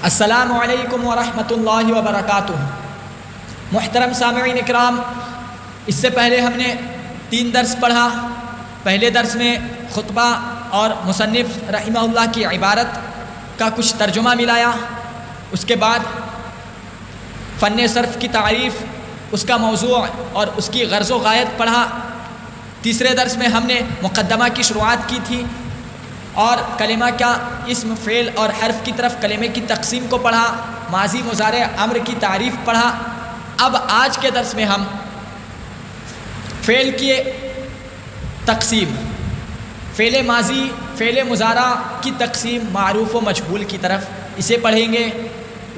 السلام علیکم ورحمۃ اللہ وبرکاتہ۔ محترم سامعین اکرام، اس سے پہلے ہم نے 3 درس پڑھا۔ پہلے درس میں خطبہ اور مصنف رحمہ اللہ کی عبارت کا کچھ ترجمہ ملایا، اس کے بعد فن صرف کی تعریف، اس کا موضوع اور اس کی غرض و غایت پڑھا۔ تیسرے درس میں ہم نے مقدمہ کی شروعات کی تھی اور کلمہ کا اسم، فعل اور حرف کی طرف کلمے کی تقسیم کو پڑھا، ماضی مضارع امر کی تعریف پڑھا۔ اب آج کے درس میں ہم فعل کی تقسیم، فعل ماضی، فعل مضارع کی تقسیم معروف و مجہول کی طرف اسے پڑھیں گے۔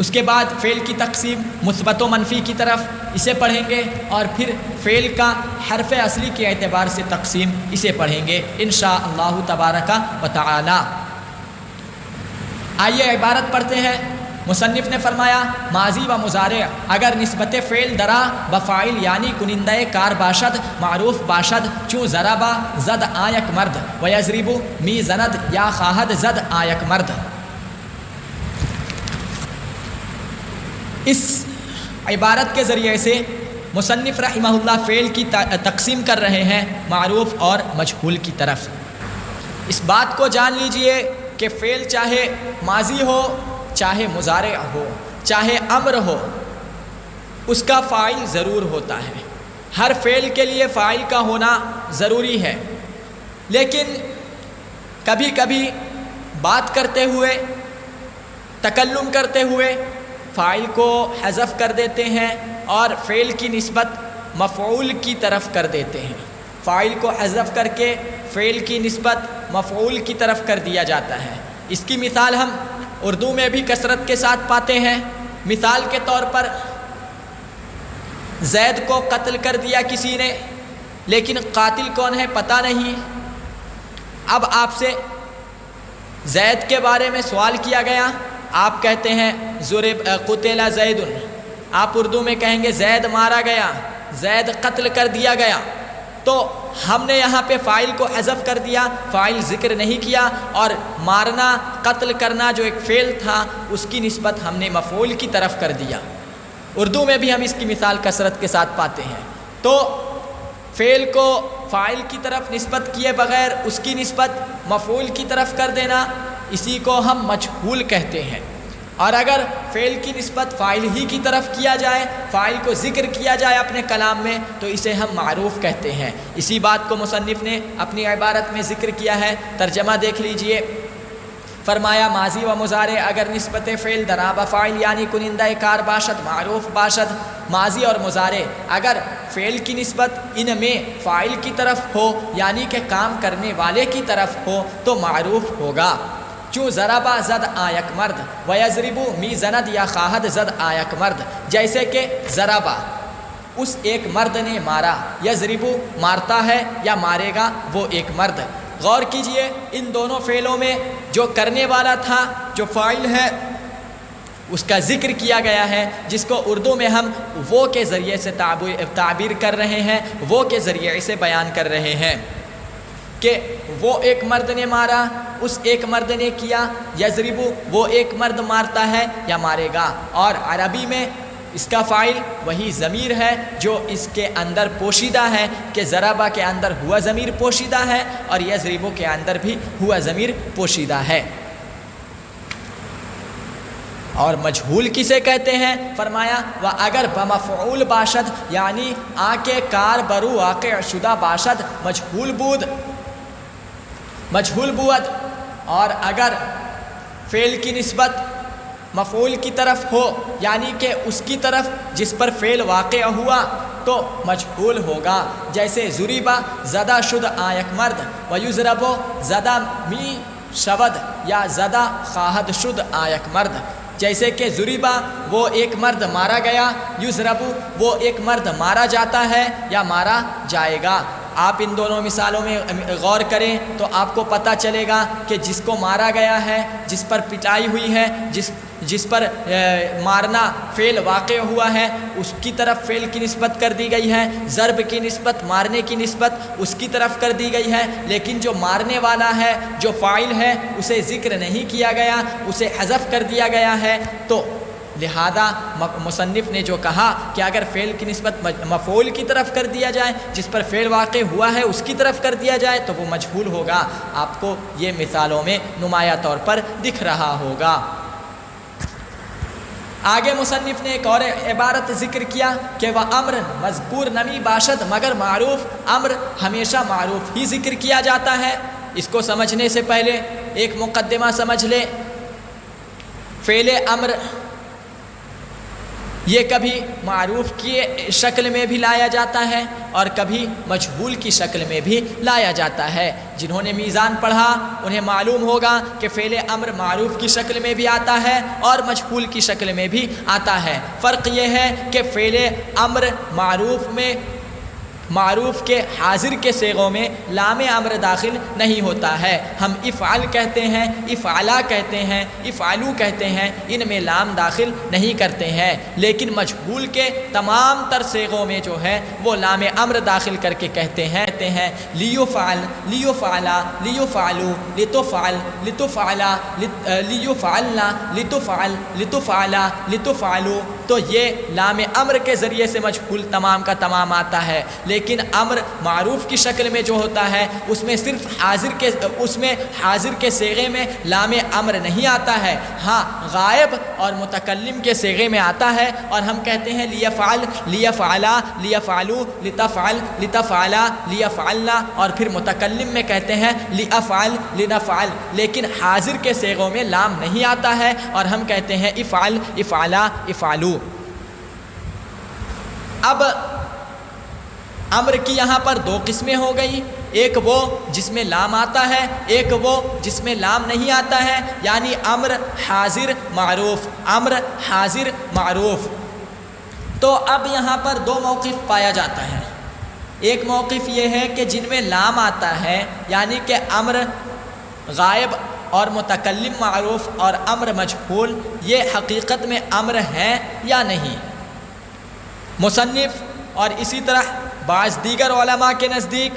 اس کے بعد فعل کی تقسیم مثبت و منفی کی طرف اسے پڑھیں گے، اور پھر فعل کا حرف اصلی کے اعتبار سے تقسیم اسے پڑھیں گے انشاءاللہ تبارک و تعالی۔ آئیے عبارت پڑھتے ہیں۔ مصنف نے فرمایا ماضی و مضارع اگر نسبت فعل درا بفاعل یعنی کنندہ کار باشد معروف باشد، چوں ضربا زد آیک مرد و یضرب می زند یا خواہد زد آیک مرد۔ اس عبارت کے ذریعے سے مصنف رحمہ اللہ فعل کی تقسیم کر رہے ہیں معروف اور مجہول کی طرف۔ اس بات کو جان لیجئے کہ فعل چاہے ماضی ہو، چاہے مضارع ہو، چاہے امر ہو، اس کا فاعل ضرور ہوتا ہے۔ ہر فعل کے لیے فاعل کا ہونا ضروری ہے، لیکن کبھی کبھی بات کرتے ہوئے، تکلم کرتے ہوئے فاعل کو حذف کر دیتے ہیں اور فعل کی نسبت مفعول کی طرف کر دیتے ہیں۔ فاعل کو حذف کر کے فعل کی نسبت مفعول کی طرف کر دیا جاتا ہے۔ اس کی مثال ہم اردو میں بھی کثرت کے ساتھ پاتے ہیں۔ مثال کے طور پر زید کو قتل کر دیا کسی نے، لیکن قاتل کون ہے پتہ نہیں۔ اب آپ سے زید کے بارے میں سوال کیا گیا، آپ کہتے ہیں قتل زید، آپ اردو میں کہیں گے زید مارا گیا، زید قتل کر دیا گیا۔ تو ہم نے یہاں پہ فاعل کو حذف کر دیا، فاعل ذکر نہیں کیا، اور مارنا، قتل کرنا جو ایک فعل تھا اس کی نسبت ہم نے مفعول کی طرف کر دیا۔ اردو میں بھی ہم اس کی مثال کثرت کے ساتھ پاتے ہیں۔ تو فعل کو فاعل کی طرف نسبت کیے بغیر اس کی نسبت مفعول کی طرف کر دینا، اسی کو ہم مجہول کہتے ہیں۔ اور اگر فعل کی نسبت فاعل ہی کی طرف کیا جائے، فاعل کو ذکر کیا جائے اپنے کلام میں، تو اسے ہم معروف کہتے ہیں۔ اسی بات کو مصنف نے اپنی عبارت میں ذکر کیا ہے، ترجمہ دیکھ لیجئے۔ فرمایا ماضی و مضارع اگر نسبت فعل درا بفاعل یعنی کنندہ کار باشد معروف باشد، ماضی اور مضارع اگر فعل کی نسبت ان میں فاعل کی طرف ہو یعنی کہ کام کرنے والے کی طرف ہو تو معروف ہوگا۔ چوں ضربا زد آیک مرد و یضرب می زند یا خواہد زد آیک مرد، جیسے کہ ضربا اس ایک مرد نے مارا، یضرب مارتا ہے یا مارے گا وہ ایک مرد۔ غور کیجئے ان دونوں فعلوں میں جو کرنے والا تھا، جو فاعل ہے، اس کا ذکر کیا گیا ہے، جس کو اردو میں ہم وہ کے ذریعے سے تعبیر کر رہے ہیں، وہ کے ذریعے سے بیان کر رہے ہیں کہ وہ ایک مرد نے مارا، اس ایک مرد نے کیا، یضرب وہ ایک مرد مارتا ہے یا مارے گا۔ اور عربی میں اس کا فاعل وہی ضمیر ہے جو اس کے اندر پوشیدہ ہے، کہ ضربہ کے اندر ہوا ضمیر پوشیدہ ہے اور یضرب کے اندر بھی ہوا ضمیر پوشیدہ ہے۔ اور مجہول کسے کہتے ہیں؟ فرمایا و اگر بمفعول باشد یعنی آکے کار برو واقع شدہ باشد مجہول بود، مجہول بود۔ اور اگر فعل کی نسبت مفعول کی طرف ہو یعنی کہ اس کی طرف جس پر فعل واقع ہوا تو مجہول ہوگا، جیسے ضربا زدہ شد آیک مرد و یضرب زدہ می شود یا زدہ خواہد شد آیک مرد، جیسے کہ ضربا وہ ایک مرد مارا گیا، یضرب وہ ایک مرد مارا جاتا ہے یا مارا جائے گا۔ آپ ان دونوں مثالوں میں غور کریں تو آپ کو پتہ چلے گا کہ جس کو مارا گیا ہے، جس پر پٹائی ہوئی ہے، جس پر مارنا فعل واقع ہوا ہے، اس کی طرف فعل کی نسبت کر دی گئی ہے، ضرب کی نسبت، مارنے کی نسبت اس کی طرف کر دی گئی ہے، لیکن جو مارنے والا ہے، جو فاعل ہے، اسے ذکر نہیں کیا گیا، اسے حذف کر دیا گیا ہے۔ تو لہذا مصنف نے جو کہا کہ اگر فعل کی نسبت مفعول کی طرف کر دیا جائے، جس پر فعل واقع ہوا ہے اس کی طرف کر دیا جائے تو وہ مجہول ہوگا۔ آپ کو یہ مثالوں میں نمایاں طور پر دکھ رہا ہوگا۔ آگے مصنف نے ایک اور عبارت ذکر کیا کہ وہ امر مذکور نمی باشد، مگر معروف امر ہمیشہ معروف ہی ذکر کیا جاتا ہے۔ اس کو سمجھنے سے پہلے ایک مقدمہ سمجھ لیں۔ فعل امر یہ کبھی معروف کی شکل میں بھی لایا جاتا ہے اور کبھی مجہول کی شکل میں بھی لایا جاتا ہے۔ جنہوں نے میزان پڑھا انہیں معلوم ہوگا کہ فعل امر معروف کی شکل میں بھی آتا ہے اور مجہول کی شکل میں بھی آتا ہے۔ فرق یہ ہے کہ فعل امر معروف کے حاضر کے صیغوں میں لام امر داخل نہیں ہوتا ہے۔ ہم افعل کہتے ہیں، افعلا کہتے ہیں، افعلو کہتے ہیں، ان میں لام داخل نہیں کرتے ہیں، لیکن مجہول کے تمام تر صیغوں میں جو ہے وہ لام امر داخل کر کے کہتے ہیں لیفعل، لیفعلا، لیفعلو، لتفعل، لتفعلا، لیفعلنا، لتفعل، لتفعلا، لتفعلو۔ تو یہ لام امر کے ذریعے سے مجہول تمام کا تمام آتا ہے، لیکن امر معروف کی شکل میں جو ہوتا ہے اس میں صرف حاضر کے صیغے میں لام امر نہیں آتا ہے، ہاں غائب اور متکلم کے صیغے میں آتا ہے، اور ہم کہتے ہیں لیفعل، لیفعلا، لیفعلو، لتفعل، لتفعلا، لیفعلنا، اور پھر متکلم میں کہتے ہیں لافعل، لنفعل، لیکن حاضر کے صیغوں میں لام نہیں آتا ہے اور ہم کہتے ہیں افعل، افعلا، افعلو۔ اب امر کی یہاں پر دو قسمیں ہو گئی، ایک وہ جس میں لام آتا ہے، ایک وہ جس میں لام نہیں آتا ہے، یعنی امر حاضر معروف، امر حاضر معروف۔ تو اب یہاں پر دو موقف پایا جاتا ہے۔ ایک موقف یہ ہے کہ جن میں لام آتا ہے، یعنی کہ امر غائب اور متکلم معروف اور امر مجہول، یہ حقیقت میں امر ہیں یا نہیں۔ مصنف اور اسی طرح بعض دیگر علماء کے نزدیک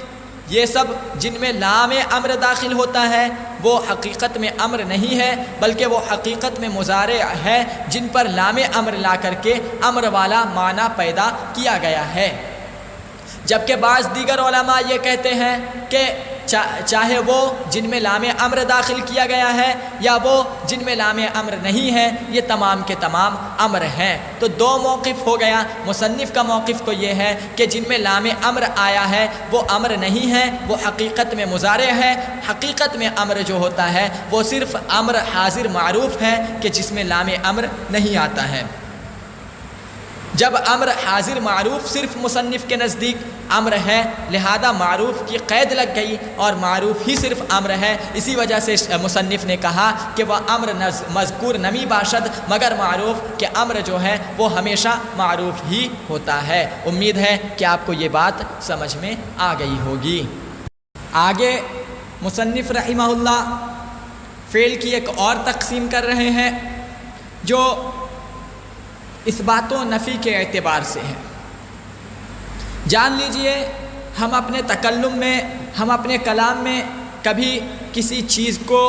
یہ سب جن میں لام امر داخل ہوتا ہے وہ حقیقت میں امر نہیں ہے، بلکہ وہ حقیقت میں مضارع ہے جن پر لام امر لا کر کے امر والا معنی پیدا کیا گیا ہے۔ جبکہ بعض دیگر علماء یہ کہتے ہیں کہ چاہے وہ جن میں لام امر داخل کیا گیا ہے یا وہ جن میں لام امر نہیں ہے، یہ تمام کے تمام امر ہیں۔ تو دو موقف ہو گیا۔ مصنف کا موقف تو یہ ہے کہ جن میں لام امر آیا ہے وہ امر نہیں ہے، وہ حقیقت میں مضارع ہے۔ حقیقت میں امر جو ہوتا ہے وہ صرف امر حاضر معروف ہے کہ جس میں لام امر نہیں آتا ہے۔ جب امر حاضر معروف صرف مصنف کے نزدیک امر ہے، لہذا معروف کی قید لگ گئی اور معروف ہی صرف امر ہے، اسی وجہ سے مصنف نے کہا کہ وہ امر مذکور نمی باشد، مگر معروف کہ امر جو ہے وہ ہمیشہ معروف ہی ہوتا ہے۔ امید ہے کہ آپ کو یہ بات سمجھ میں آ گئی ہوگی۔ آگے مصنف رحمہ اللہ فعل کی ایک اور تقسیم کر رہے ہیں جو اس بات و نفی کے اعتبار سے ہے۔ جان لیجئے ہم اپنے تکلم میں، ہم اپنے کلام میں کبھی کسی چیز کو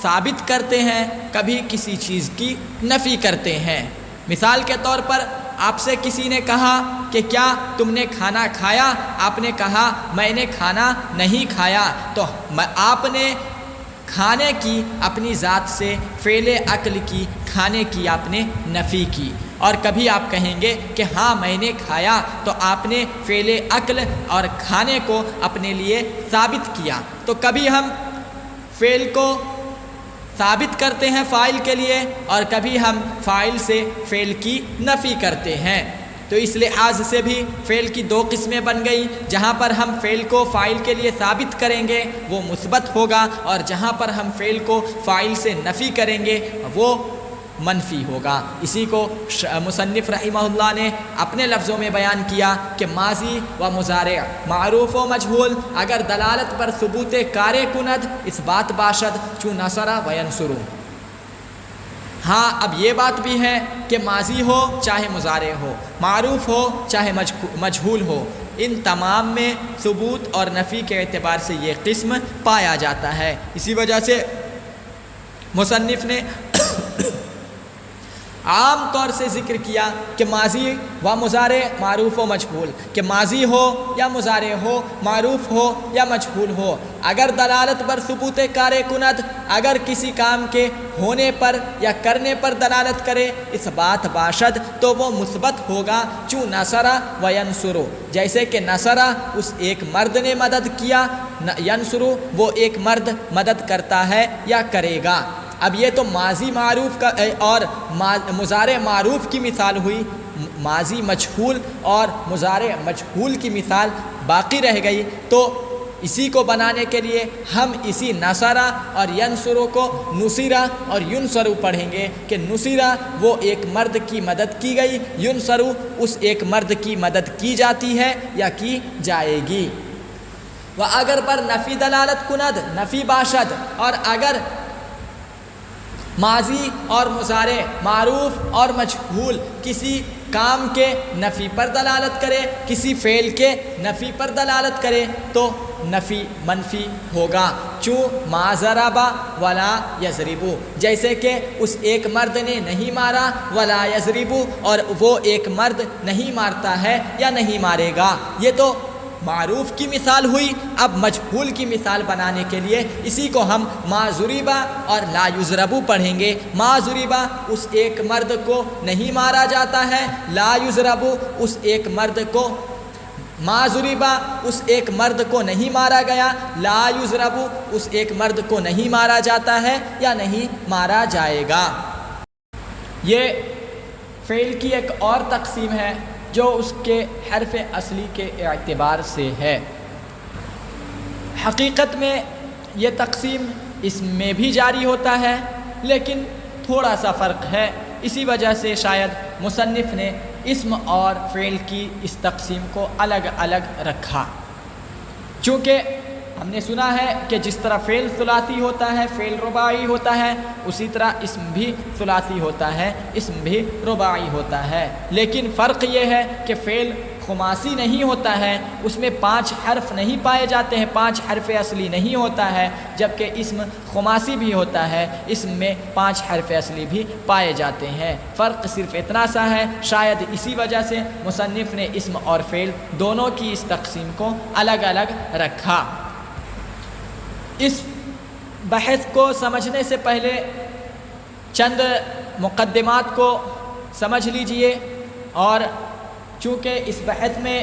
ثابت کرتے ہیں، کبھی کسی چیز کی نفی کرتے ہیں۔ مثال کے طور پر آپ سے کسی نے کہا کہ کیا تم نے کھانا کھایا؟ آپ نے کہا میں نے کھانا نہیں کھایا، تو آپ نے کھانے کی اپنی ذات سے فعل عقل کی، کھانے کی آپ نے نفی کی۔ اور کبھی آپ کہیں گے کہ ہاں میں نے کھایا، تو آپ نے فعل عقل اور کھانے کو اپنے لیے ثابت کیا۔ تو کبھی ہم فعل کو ثابت کرتے ہیں فاعل کے لیے اور کبھی ہم فاعل سے فعل کی نفی کرتے ہیں۔ تو اس لحاظ سے بھی فعل کی دو قسمیں بن گئی۔ جہاں پر ہم فعل کو فاعل کے لیے ثابت کریں گے وہ مثبت ہوگا، اور جہاں پر ہم فعل کو فاعل سے نفی کریں گے وہ منفی ہوگا۔ اسی کو مصنف رحمہ اللہ نے اپنے لفظوں میں بیان کیا کہ ماضی و مضارع معروف و مجہول اگر دلالت پر ثبوت کار کند اس بات باشد چون نصر و ینصر۔ ہاں اب یہ بات بھی ہے کہ ماضی ہو چاہے مضارع ہو، معروف ہو چاہے مجہول ہو، ان تمام میں ثبوت اور نفی کے اعتبار سے یہ قسم پایا جاتا ہے۔ اسی وجہ سے مصنف نے عام طور سے ذکر کیا کہ ماضی و مضارع معروف و مجہول، کہ ماضی ہو یا مضارع ہو، معروف ہو یا مجہول ہو، اگر دلالت پر ثبوت کار کند، اگر کسی کام کے ہونے پر یا کرنے پر دلالت کرے اس بات باشد تو وہ مثبت ہوگا، چون نصر و ینصر، جیسے کہ نصر اس ایک مرد نے مدد کیا، ینصر وہ ایک مرد مدد کرتا ہے یا کرے گا۔ اب یہ تو ماضی معروف کا اور مضارع معروف کی مثال ہوئی، ماضی مجہول اور مضارع مجہول کی مثال باقی رہ گئی، تو اسی کو بنانے کے لیے ہم اسی نصرہ اور ینصرو کو نصرہ اور ینصرو پڑھیں گے کہ نصرہ وہ ایک مرد کی مدد کی گئی، ینصرو اس ایک مرد کی مدد کی جاتی ہے یا کی جائے گی۔ و اگر پر نفی دلالت کند نفی باشد، اور اگر ماضی اور مضارع معروف اور مجہول کسی کام کے نفی پر دلالت کرے، کسی فعل کے نفی پر دلالت کرے تو نفی منفی ہوگا، چون ما ضرب ولا یضرب، جیسے کہ اس ایک مرد نے نہیں مارا، ولا یضرب اور وہ ایک مرد نہیں مارتا ہے یا نہیں مارے گا۔ یہ تو معروف کی مثال ہوئی۔ اب مجہول کی مثال بنانے کے لیے اسی کو ہم ما ضرب اور لا یضرب پڑھیں گے۔ ما ضرب اس ایک مرد کو نہیں مارا جاتا ہے، لا یضرب اس ایک مرد کو، ما ضرب اس ایک مرد کو نہیں مارا گیا، لا یضرب اس ایک مرد کو نہیں مارا جاتا ہے یا نہیں مارا جائے گا۔ یہ فعل کی ایک اور تقسیم ہے جو اس کے حرف اصلی کے اعتبار سے ہے۔ حقیقت میں یہ تقسیم اس میں بھی جاری ہوتا ہے لیکن تھوڑا سا فرق ہے، اسی وجہ سے شاید مصنف نے اسم اور فعل کی اس تقسیم کو الگ الگ رکھا۔ چونکہ ہم نے سنا ہے کہ جس طرح فعل ثلاثی ہوتا ہے، فعل رباعی ہوتا ہے، اسی طرح اسم بھی ثلاثی ہوتا ہے، اسم بھی رباعی ہوتا ہے، لیکن فرق یہ ہے کہ فعل خماسی نہیں ہوتا ہے، اس میں 5 حرف نہیں پائے جاتے ہیں، 5 حرف اصلی نہیں ہوتا ہے، جبکہ اسم خماسی بھی ہوتا ہے، اسم میں 5 حرف اصلی بھی پائے جاتے ہیں۔ فرق صرف اتنا سا ہے، شاید اسی وجہ سے مصنف نے اسم اور فعل دونوں کی اس تقسیم کو الگ الگ رکھا۔ اس بحث کو سمجھنے سے پہلے چند مقدمات کو سمجھ لیجئے، اور چونکہ اس بحث میں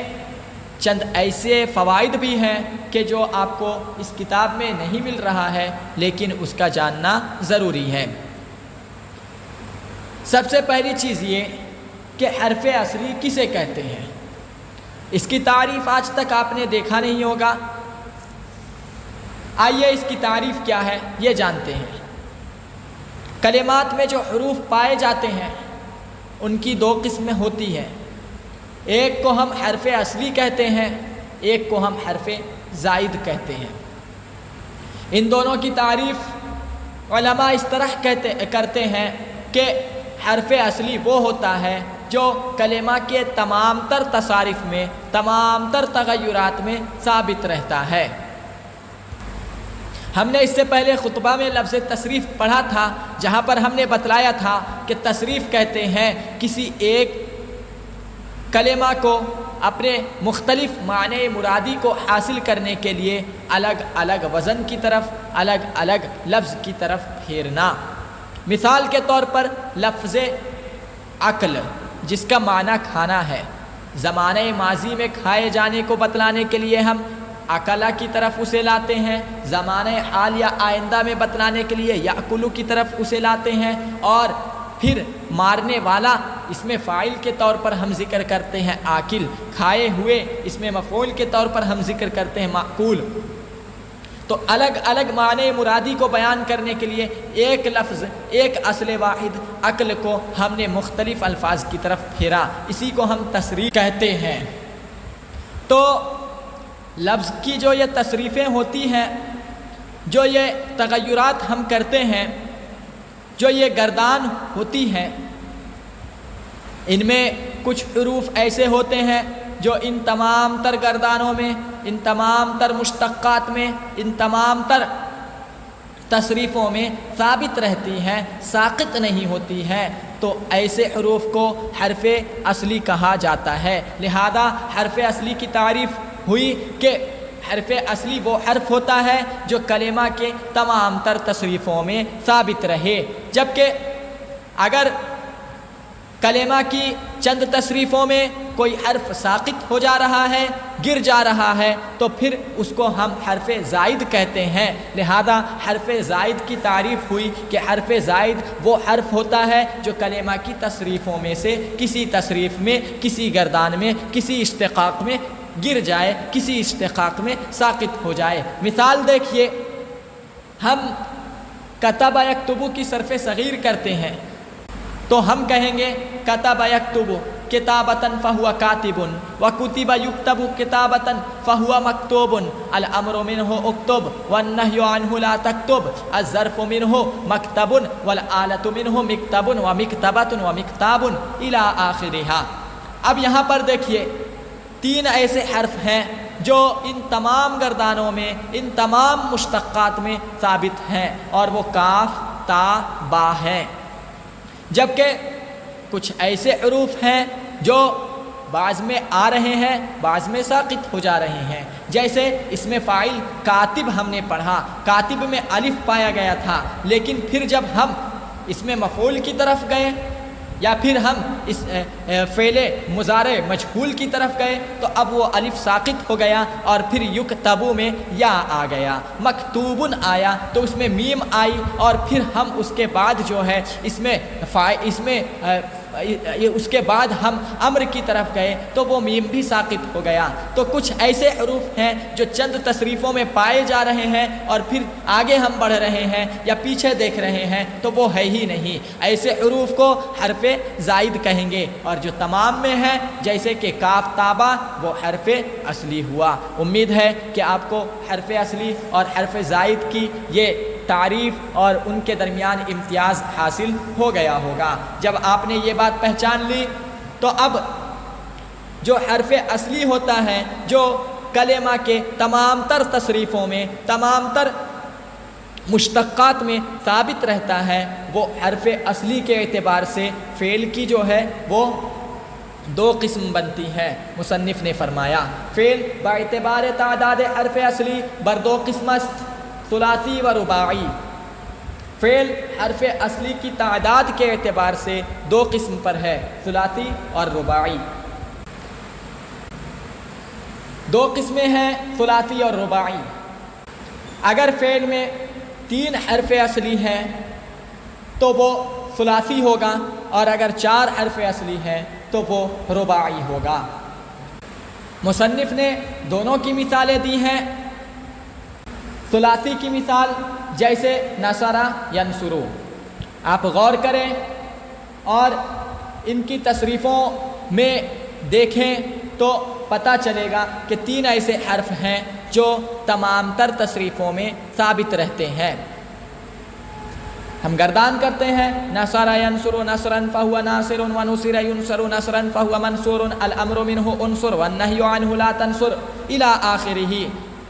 چند ایسے فوائد بھی ہیں کہ جو آپ کو اس کتاب میں نہیں مل رہا ہے لیکن اس کا جاننا ضروری ہے۔ سب سے پہلی چیز یہ کہ حرف اصلی کسے کہتے ہیں، اس کی تعریف آج تک آپ نے دیکھا نہیں ہوگا۔ آئیے اس کی تعریف کیا ہے یہ جانتے ہیں۔ کلمات میں جو حروف پائے جاتے ہیں ان کی 2 قسمیں ہوتی ہیں، ایک کو ہم حرف اصلی کہتے ہیں، ایک کو ہم حرف زائد کہتے ہیں۔ ان دونوں کی تعریف علماء اس طرح کرتے ہیں کہ حرف اصلی وہ ہوتا ہے جو کلمہ کے تمام تر تصاریف میں، تمام تر تغیرات میں ثابت رہتا ہے۔ ہم نے اس سے پہلے خطبہ میں لفظ تصریف پڑھا تھا، جہاں پر ہم نے بتلایا تھا کہ تصریف کہتے ہیں کسی ایک کلمہ کو اپنے مختلف معنی مرادی کو حاصل کرنے کے لیے الگ الگ وزن کی طرف، الگ الگ لفظ کی طرف پھیرنا۔ مثال کے طور پر لفظ عقل جس کا معنی کھانا ہے، زمانہ ماضی میں کھائے جانے کو بتلانے کے لیے ہم اکلا کی طرف اسے لاتے ہیں، زمانہ حال یا آئندہ میں بتلانے کے لیے یاکلو کی طرف اسے لاتے ہیں، اور پھر مارنے والا اس میں فاعل کے طور پر ہم ذکر کرتے ہیں آکل، کھائے ہوئے اس میں مفعول کے طور پر ہم ذکر کرتے ہیں ماکول۔ تو الگ الگ معنی مرادی کو بیان کرنے کے لیے ایک لفظ، ایک اصل واحد عقل کو ہم نے مختلف الفاظ کی طرف پھیرا، اسی کو ہم تصریف کہتے ہیں۔ تو لفظ کی جو یہ تصریفیں ہوتی ہیں، جو یہ تغیرات ہم کرتے ہیں، جو یہ گردان ہوتی ہیں، ان میں کچھ حروف ایسے ہوتے ہیں جو ان تمام تر گردانوں میں، ان تمام تر مشتقات میں، ان تمام تر تصریفوں میں ثابت رہتی ہیں، ساقط نہیں ہوتی ہیں، تو ایسے حروف کو حرف اصلی کہا جاتا ہے۔ لہذا حرف اصلی کی تعریف ہوئی کہ حرف اصلی وہ حرف ہوتا ہے جو کلمہ کے تمام تر تصریفوں میں ثابت رہے، جبکہ اگر کلمہ کی چند تصریفوں میں کوئی حرف ساقط ہو جا رہا ہے، گر جا رہا ہے، تو پھر اس کو ہم حرف زائد کہتے ہیں۔ لہذا حرف زائد کی تعریف ہوئی کہ حرف زائد وہ حرف ہوتا ہے جو کلمہ کی تصریفوں میں سے کسی تصریف میں، کسی گردان میں، کسی اشتقاق میں گر جائے، کسی اشتقاق میں ساقط ہو جائے۔ مثال دیکھیے، ہم کتب یکتب کی صرف صغیر کرتے ہیں تو ہم کہیں گے کتب یکتب کتابۃ فہو کاتب وکتب یکتب کتابۃ فہو مکتوب الامر منہ اکتب والنہی عنہ لا تکتب الظرف منہ مکتب والآلۃ منہ مکتب ومکتبۃ ومکتاب الی آخرہا۔ اب یہاں پر دیکھیے، تین ایسے حرف ہیں جو ان تمام گردانوں میں، ان تمام مشتقات میں ثابت ہیں، اور وہ کاف، تا، با ہیں، جبکہ کچھ ایسے حروف ہیں جو بعض میں آ رہے ہیں، بعض میں ساقط ہو جا رہے ہیں۔ جیسے اس میں فاعل کاتب ہم نے پڑھا، کاتب میں الف پایا گیا تھا، لیکن پھر جب ہم اس میں مفعول کی طرف گئے یا پھر ہم اس فعل مضارع مجہول کی طرف گئے تو اب وہ الف ساقط ہو گیا، اور پھر یکتبو میں یا آ گیا، مکتوبن آیا تو اس میں میم آئی، اور پھر ہم اس کے بعد جو ہے اس کے بعد ہم امر کی طرف گئے تو وہ میم بھی ساقط ہو گیا۔ تو کچھ ایسے حروف ہیں جو چند تصریفوں میں پائے جا رہے ہیں، اور پھر آگے ہم بڑھ رہے ہیں یا پیچھے دیکھ رہے ہیں تو وہ ہے ہی نہیں، ایسے حروف کو حرف زائد کہیں گے، اور جو تمام میں ہیں جیسے کہ کاف، تابا، وہ حرف اصلی ہوا۔ امید ہے کہ آپ کو حرف اصلی اور حرف زائد کی یہ تعریف اور ان کے درمیان امتیاز حاصل ہو گیا ہوگا۔ جب آپ نے یہ بات پہچان لی تو اب جو حرف اصلی ہوتا ہے، جو کلمہ کے تمام تر تصریفوں میں، تمام تر مشتقات میں ثابت رہتا ہے، وہ حرف اصلی کے اعتبار سے فعل کی جو ہے وہ دو قسم بنتی ہے۔ مصنف نے فرمایا فعل با اعتبار تعداد حرف اصلی بر دو قسم است، ثلاثی و رباعی۔ فعل حرف اصلی کی تعداد کے اعتبار سے دو قسم پر ہے، ثلاثی اور رباعی۔ دو قسمیں ہیں ثلاثی اور رباعی۔ اگر فعل میں 3 حرف اصلی ہیں تو وہ ثلاثی ہوگا، اور اگر 4 حرف اصلی ہیں تو وہ رباعی ہوگا۔ مصنف نے دونوں کی مثالیں دی ہیں۔ ثلاثی کی مثال جیسے نصرہ ینصرو، آپ غور کریں اور ان کی تصریفوں میں دیکھیں تو پتہ چلے گا کہ 3 ایسے حرف ہیں جو تمام تر تصریفوں میں ثابت رہتے ہیں۔ ہم گردان کرتے ہیں نصر ینصر نصرا فهو ناصر ونصر ينصر نصرا فهو منصور الامر منه انصر والنهي عنه لا تنصر الى آخرہ۔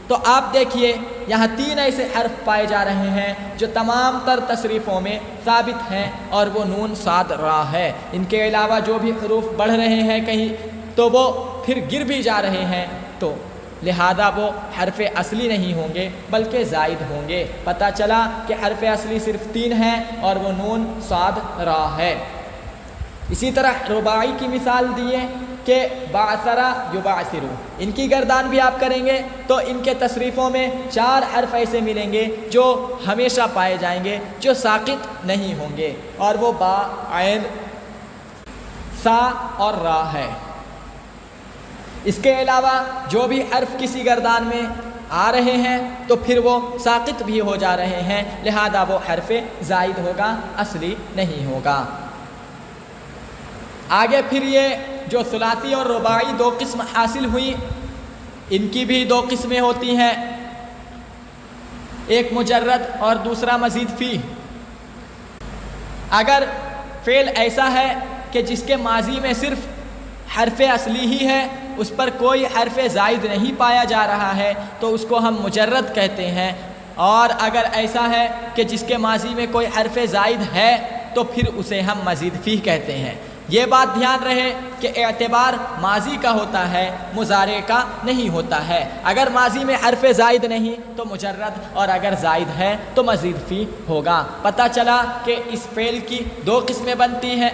تو آپ دیکھیے یہاں 3 ایسے حرف پائے جا رہے ہیں جو تمام تر تصریفوں میں ثابت ہیں، اور وہ نون صاد را ہے۔ ان کے علاوہ جو بھی حروف بڑھ رہے ہیں کہیں تو وہ پھر گر بھی جا رہے ہیں، تو لہذا وہ حرف اصلی نہیں ہوں گے بلکہ زائد ہوں گے۔ پتہ چلا کہ حرف اصلی صرف 3 ہیں اور وہ نون صاد را ہے۔ اسی طرح رباعی کی مثال دیے کہ بعثرا یبعثرو، ان کی گردان بھی آپ کریں گے تو ان کے تصریفوں میں 4 حرف ایسے ملیں گے جو ہمیشہ پائے جائیں گے، جو ساقط نہیں ہوں گے، اور وہ با، عین، سا اور را ہے۔ اس کے علاوہ جو بھی حرف کسی گردان میں آ رہے ہیں تو پھر وہ ساقط بھی ہو جا رہے ہیں، لہذا وہ حرف زائد ہوگا، اصلی نہیں ہوگا۔ آگے پھر یہ جو ثلاثی اور رباعی دو قسم حاصل ہوئی، ان کی بھی دو قسمیں ہوتی ہیں، ایک مجرد اور دوسرا مزید فی۔ اگر فعل ایسا ہے کہ جس کے ماضی میں صرف حرف اصلی ہی ہے، اس پر کوئی حرف زائد نہیں پایا جا رہا ہے، تو اس کو ہم مجرد کہتے ہیں، اور اگر ایسا ہے کہ جس کے ماضی میں کوئی حرف زائد ہے تو پھر اسے ہم مزید فی کہتے ہیں۔ یہ بات دھیان رہے کہ اعتبار ماضی کا ہوتا ہے، مضارع کا نہیں ہوتا ہے۔ اگر ماضی میں حرف زائد نہیں تو مجرد، اور اگر زائد ہے تو مزید فی ہوگا۔ پتہ چلا کہ اس فعل کی دو قسمیں بنتی ہیں،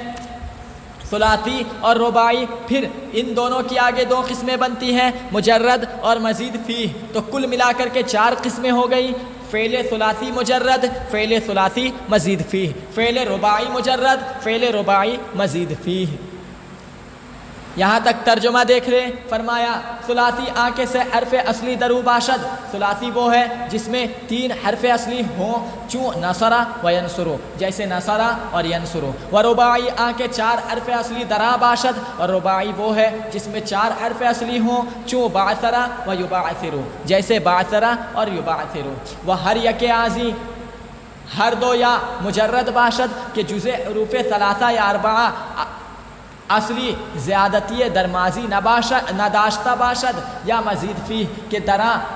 ثلاثی اور رباعی، پھر ان دونوں کی آگے دو قسمیں بنتی ہیں، مجرد اور مزید فی، تو کل ملا کر کے چار قسمیں ہو گئی، فعل ثلاثی مجرد، فعل ثلاثی مزید فی، فعل رباعی مجرد، فعل رباعی مزید فی۔ یہاں تک ترجمہ دیکھ رہے، فرمایا ثلاثی آنکھ سے حرف اصلی درو باشد، ثلاثی وہ ہے جس میں تین حرف اصلی ہوں، چون نصرہ و ینصرو، جیسے نصرہ اور ینصرو۔ و رباعی آنکھ چار حرف اصلی درا باشد، اور رباعی وہ ہے جس میں چار حرف اصلی ہوں، چون بعثرہ و یبعثرو، جیسے بعثرہ اور یبعثرو۔ و ہر یک آزی، ہر دو یا مجرد باشد کہ جزء حروف ثلاثہ یا اربعہ اصلی زیادتی در ماضی نداشتہ باشد، یا مزید فی کہ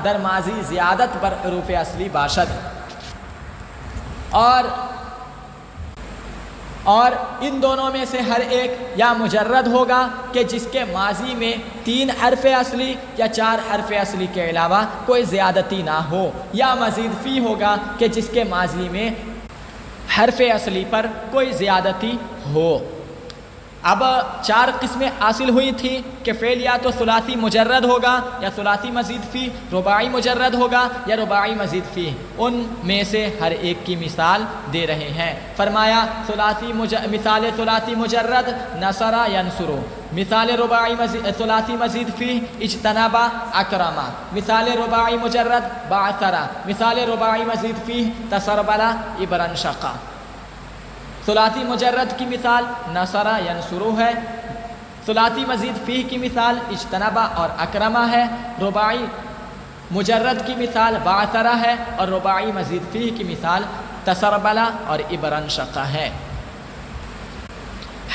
در ماضی زیادت بر حروف اصلی باشد۔ اور ان دونوں میں سے ہر ایک یا مجرد ہوگا کہ جس کے ماضی میں تین حرف اصلی یا چار حرف اصلی کے علاوہ کوئی زیادتی نہ ہو، یا مزید فی ہوگا کہ جس کے ماضی میں حرف اصلی پر کوئی زیادتی ہو۔ اب چار قسمیں حاصل ہوئی تھیں کہ فعل یا تو ثلاثی مجرد ہوگا یا ثلاثی مزید فی، رباعی مجرد ہوگا یا رباعی مزید فی، ان میں سے ہر ایک کی مثال دے رہے ہیں۔ فرمایا مثال ثلاثی مجرد نصرہ ینصرو، مثال رباعی ثلاثی مزید فی اجتنبا اکرما، مثال رباعی مجرد بعثرہ، مثال رباعی مزید فی تسربلا ابرن شقا۔ ثلاثی مجرد کی مثال نصرہ ینصرو ہے، ثلاثی مزید فی کی مثال اجتنبا اور اکرما ہے، رباعی مجرد کی مثال بعثرہ ہے، اور رباعی مزید فی کی مثال تسربلا اور ابرن شقا ہے۔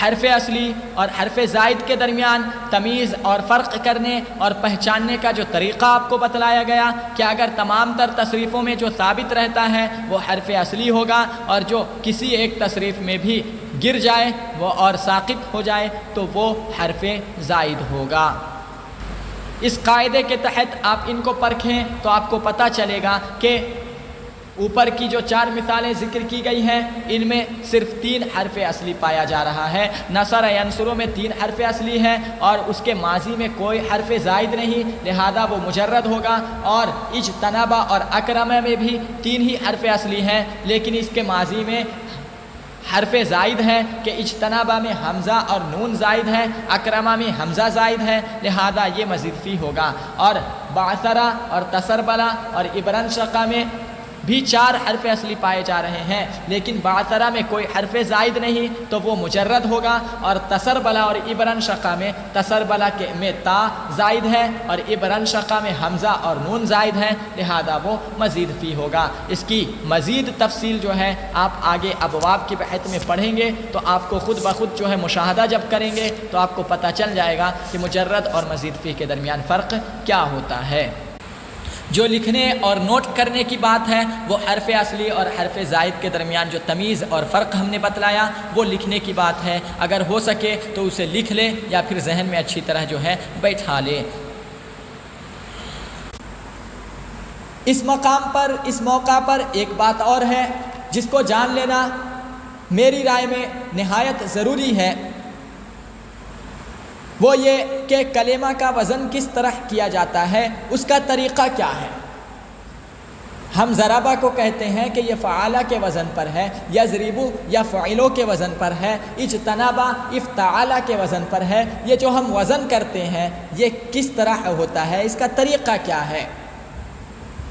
حرف اصلی اور حرف زائد کے درمیان تمیز اور فرق کرنے اور پہچاننے کا جو طریقہ آپ کو بتلایا گیا کہ اگر تمام تر تصریفوں میں جو ثابت رہتا ہے وہ حرف اصلی ہوگا، اور جو کسی ایک تصریف میں بھی گر جائے وہ اور ساقط ہو جائے تو وہ حرف زائد ہوگا۔ اس قاعدے کے تحت آپ ان کو پرکھیں تو آپ کو پتہ چلے گا کہ اوپر کی جو چار مثالیں ذکر کی گئی ہیں ان میں صرف تین حرف اصلی پایا جا رہا ہے۔ نصر ینصرو میں تین حرف اصلی ہے اور اس کے ماضی میں کوئی حرف زائد نہیں، لہذا وہ مجرد ہوگا، اور اجتنبا اور اکرمہ میں بھی تین ہی حرف اصلی ہیں، لیکن اس کے ماضی میں حرف زائد ہے کہ اجتنبا میں حمزہ اور نون زائد ہے، اکرمہ میں حمزہ زائد ہے، لہذا یہ مزید فی ہوگا۔ اور بعثرہ اور تسربلا اور ابرن شقا میں بھی چار حرف اصلی پائے جا رہے ہیں، لیکن بعثرہ میں کوئی حرف زائد نہیں تو وہ مجرد ہوگا، اور تسربلا اور ابرن شقا میں تسربلا میں تا زائد ہے اور ابرن شقا میں حمزہ اور نون زائد ہے، لہذا وہ مزید فی ہوگا۔ اس کی مزید تفصیل جو ہے آپ آگے ابواب کی بحث میں پڑھیں گے تو آپ کو خود بخود جو ہے مشاہدہ جب کریں گے تو آپ کو پتہ چل جائے گا کہ مجرد اور مزید فی کے درمیان فرق کیا ہوتا ہے۔ جو لکھنے اور نوٹ کرنے کی بات ہے وہ حرف اصلی اور حرف زائد کے درمیان جو تمیز اور فرق ہم نے بتلایا وہ لکھنے کی بات ہے، اگر ہو سکے تو اسے لکھ لے یا پھر ذہن میں اچھی طرح جو ہے بیٹھا لے۔ اس مقام پر، اس موقع پر ایک بات اور ہے جس کو جان لینا میری رائے میں نہایت ضروری ہے، وہ یہ کہ کلمہ کا وزن کس طرح کیا جاتا ہے، اس کا طریقہ کیا ہے۔ ہم ضربہ کو کہتے ہیں کہ یہ فعالہ کے وزن پر ہے، یضربو یا فعلو کے وزن پر ہے، اجتنبا افتعالہ کے وزن پر ہے۔ یہ جو ہم وزن کرتے ہیں یہ کس طرح ہوتا ہے، اس کا طریقہ کیا ہے۔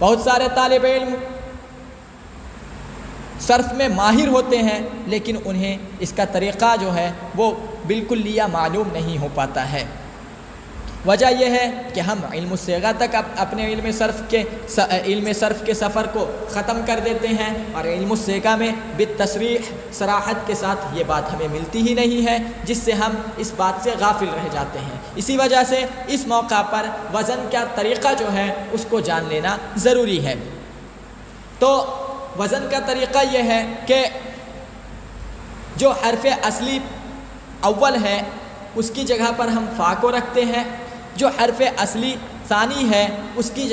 بہت سارے طالب علم صرف میں ماہر ہوتے ہیں لیکن انہیں اس کا طریقہ جو ہے وہ بالکلیہ معلوم نہیں ہو پاتا ہے۔ وجہ یہ ہے کہ ہم علم الصیغہ تک اپنے علم صرف کے سفر کو ختم کر دیتے ہیں، اور علم الصیغہ میں بالتصریح صراحت کے ساتھ یہ بات ہمیں ملتی ہی نہیں ہے، جس سے ہم اس بات سے غافل رہ جاتے ہیں۔ اسی وجہ سے اس موقع پر وزن کا طریقہ جو ہے اس کو جان لینا ضروری ہے۔ تو وزن کا طریقہ یہ ہے کہ جو حرف اصلی اول ہے اس کی جگہ پر ہم فا کو رکھتے ہیں، جو حرف اصلی ثانی ہے اس کی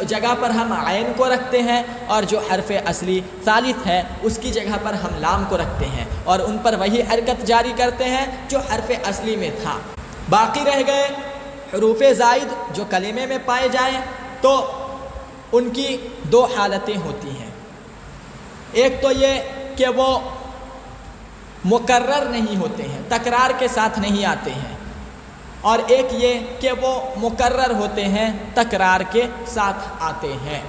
جگہ پر ہم عین کو رکھتے ہیں، اور جو حرف اصلی ثالث ہے اس کی جگہ پر ہم لام کو رکھتے ہیں، اور ان پر وہی حرکت جاری کرتے ہیں جو حرف اصلی میں تھا۔ باقی رہ گئے حروف زائد جو کلمے میں پائے جائیں تو ان کی دو حالتیں ہوتی ہیں۔ ایک تو یہ کہ وہ مکرر نہیں ہوتے ہیں، تکرار کے ساتھ نہیں آتے ہیں، اور ایک یہ کہ وہ مکرر ہوتے ہیں، تکرار کے ساتھ آتے ہیں۔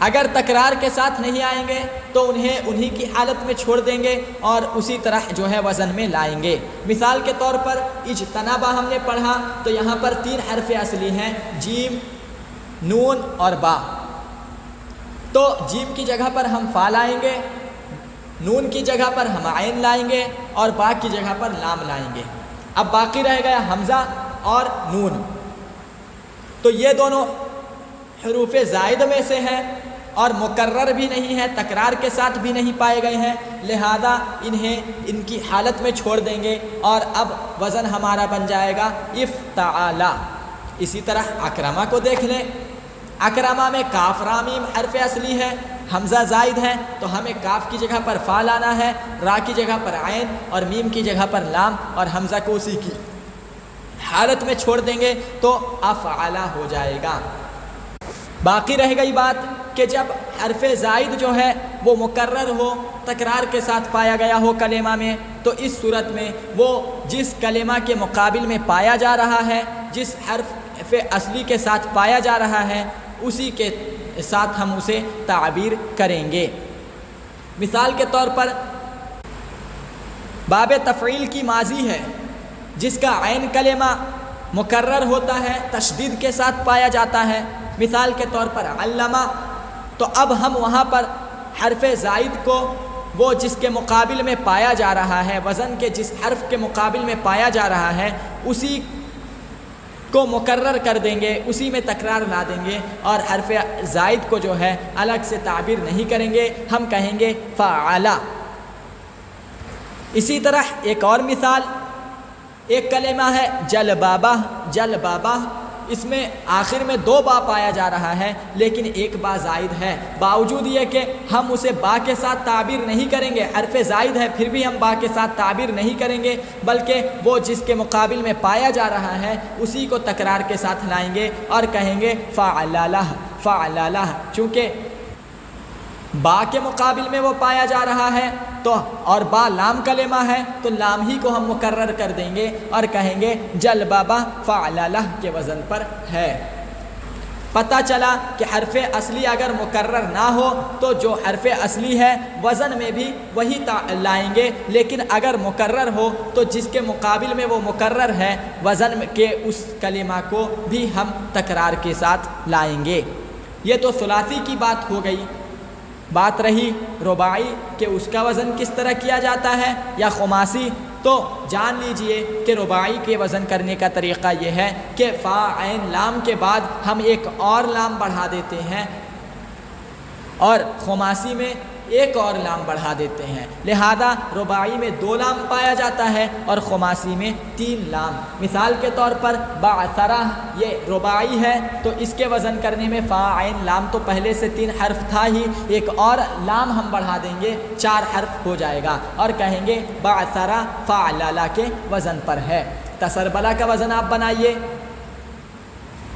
اگر تکرار کے ساتھ نہیں آئیں گے تو انہی کی حالت میں چھوڑ دیں گے اور اسی طرح جو ہے وزن میں لائیں گے۔ مثال کے طور پر اجتنبا ہم نے پڑھا تو یہاں پر 3 حرف اصلی ہیں، جیم، نون اور با۔ تو جیم کی جگہ پر ہم فا لائیں گے، نون کی جگہ پر ہم عین لائیں گے، اور با کی جگہ پر لام لائیں گے۔ اب باقی رہ گیا حمزہ اور نون، تو یہ دونوں حروف زائد میں سے ہیں اور مکرر بھی نہیں ہے، تکرار کے ساتھ بھی نہیں پائے گئے ہیں، لہذا ان کی حالت میں چھوڑ دیں گے، اور اب وزن ہمارا بن جائے گا افتعالا۔ اسی طرح اکرما کو دیکھ لیں، اکرما میں کاف را میم حرف اصلی ہے، حمزہ زائد ہے تو ہمیں کاف کی جگہ پر فا لانا ہے، را کی جگہ پر عین اور میم کی جگہ پر لام، اور حمزہ کو اسی کی حالت میں چھوڑ دیں گے تو افعلا ہو جائے گا۔ باقی رہ گئی بات کہ جب حرف زائد جو ہے وہ مکرر ہو، تکرار کے ساتھ پایا گیا ہو کلمہ میں، تو اس صورت میں وہ جس کلمہ کے مقابل میں پایا جا رہا ہے، جس حرف اصلی کے ساتھ پایا جا رہا ہے، اسی کے ساتھ ہم اسے تعبیر کریں گے۔ مثال کے طور پر باب تفعیل کی ماضی ہے، جس کا عین کلمہ مکرر ہوتا ہے، تشدید کے ساتھ پایا جاتا ہے، مثال کے طور پر علمہ، تو اب ہم وہاں پر حرف زائد کو وہ جس کے مقابل میں پایا جا رہا ہے، وزن کے جس حرف کے مقابل میں پایا جا رہا ہے، اسی کو مکرر کر دیں گے، اسی میں تکرار لا دیں گے، اور حرف زائد کو جو ہے الگ سے تعبیر نہیں کریں گے، ہم کہیں گے فعلا۔ اسی طرح ایک اور مثال، ایک کلمہ ہے جلبابہ، جلبابہ، اس میں آخر میں 2 با پایا جا رہا ہے لیکن 1 با زائد ہے، باوجود یہ کہ ہم اسے با کے ساتھ تعبیر نہیں کریں گے، حرف زائد ہے پھر بھی ہم با کے ساتھ تعبیر نہیں کریں گے، بلکہ وہ جس کے مقابل میں پایا جا رہا ہے اسی کو تکرار کے ساتھ لائیں گے اور کہیں گے فعلالہ، فعلالہ، چونکہ با کے مقابل میں وہ پایا جا رہا ہے تو اور با لام کلمہ ہے تو لام ہی کو ہم مکرر کر دیں گے اور کہیں گے جلبابہ فعلالہ کے وزن پر ہے۔ پتہ چلا کہ حرف اصلی اگر مکرر نہ ہو تو جو حرف اصلی ہے وزن میں بھی وہی لائیں گے، لیکن اگر مکرر ہو تو جس کے مقابل میں وہ مکرر ہے وزن کے اس کلمہ کو بھی ہم تکرار کے ساتھ لائیں گے۔ یہ تو ثلاثی کی بات ہو گئی۔ بات رہی رباعی کہ اس کا وزن کس طرح کیا جاتا ہے یا خماسی، تو جان لیجئے کہ رباعی کے وزن کرنے کا طریقہ یہ ہے کہ فا عین لام کے بعد ہم ایک اور لام بڑھا دیتے ہیں اور خماسی میں ایک اور لام بڑھا دیتے ہیں، لہذا رباعی میں 2 لام پایا جاتا ہے اور خماسی میں 3 لام۔ مثال کے طور پر بعثرہ یہ رباعی ہے تو اس کے وزن کرنے میں فا عین لام تو پہلے سے 3 حرف تھا ہی، ایک اور لام ہم بڑھا دیں گے 4 حرف ہو جائے گا اور کہیں گے بعثرہ فعلالہ کے وزن پر ہے۔ تسربلہ کا وزن آپ بنائیے،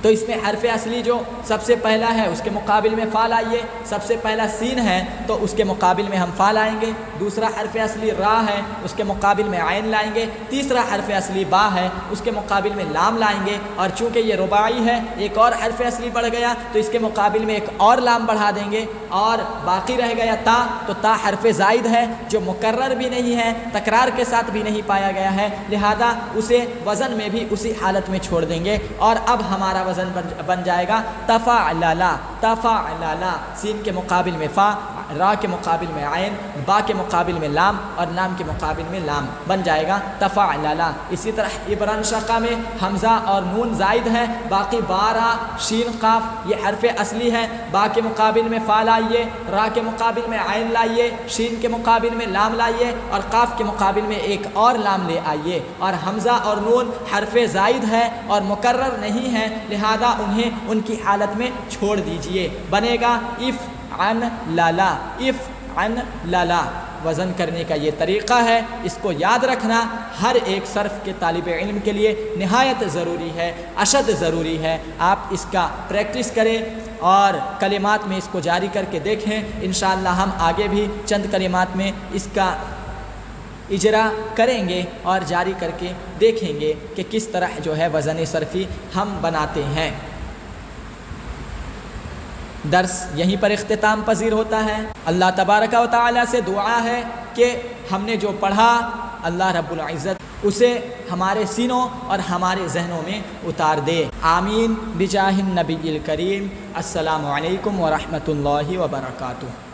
تو اس میں حرف اصلی جو سب سے پہلا ہے اس کے مقابل میں فا لائیے. سب سے پہلا سین ہے تو اس کے مقابل میں ہم فا لائیں گے. دوسرا حرف اصلی را ہے, اس کے مقابل میں عین لائیں گے. تیسرا حرف اصلی با ہے, اس کے مقابل میں لام لائیں گے. اور چونکہ یہ رباعی ہے, ایک اور حرف اصلی بڑھ گیا تو اس کے مقابل میں ایک اور لام بڑھا دیں گے. اور باقی رہ گیا تا, تو تا حرف زائد ہے جو مکرر بھی نہیں ہے, تکرار کے ساتھ بھی نہیں پایا گیا ہے, لہذا اسے وزن میں بھی اسی حالت میں چھوڑ دیں گے. اور اب ہمارا وزن بن جائے گا تفعللا. تفعللا, سین کے مقابل میں فا, را کے مقابل میں عین, با کے مقابل میں لام اور لام کے مقابل میں لام, بن جائے گا تفعللا. اسی طرح عبران شقہ میں حمزہ اور نون زائد ہے, باقی با را شین قاف یہ حرف اصلی ہے. با کے مقابل میں فا لائیے, را کے مقابل میں عین لائیے, شین کے مقابل میں لام لائیے اور قاف کے مقابل میں ایک اور لام لے آئیے. اور حمزہ اور نون حرف زائد ہے اور مکرر نہیں ہے, لہذا انہیں ان کی حالت میں چھوڑ دیجئے. بنے گا اف عن لالا. اف عن لالا. وزن کرنے کا یہ طریقہ ہے, اس کو یاد رکھنا ہر ایک صرف کے طالب علم کے لیے نہایت ضروری ہے, اشد ضروری ہے. آپ اس کا پریکٹس کریں اور کلمات میں اس کو جاری کر کے دیکھیں. انشاءاللہ ہم آگے بھی چند کلمات میں اس کا اجرا کریں گے اور جاری کر کے دیکھیں گے کہ کس طرح جو ہے وزن صرفی ہم بناتے ہیں. درس یہیں پر اختتام پذیر ہوتا ہے. اللہ تبارک و تعالی سے دعا ہے کہ ہم نے جو پڑھا اللہ رب العزت اسے ہمارے سینوں اور ہمارے ذہنوں میں اتار دے. آمین بجاہ النبی الکریم. السلام علیکم ورحمۃ اللہ وبرکاتہ.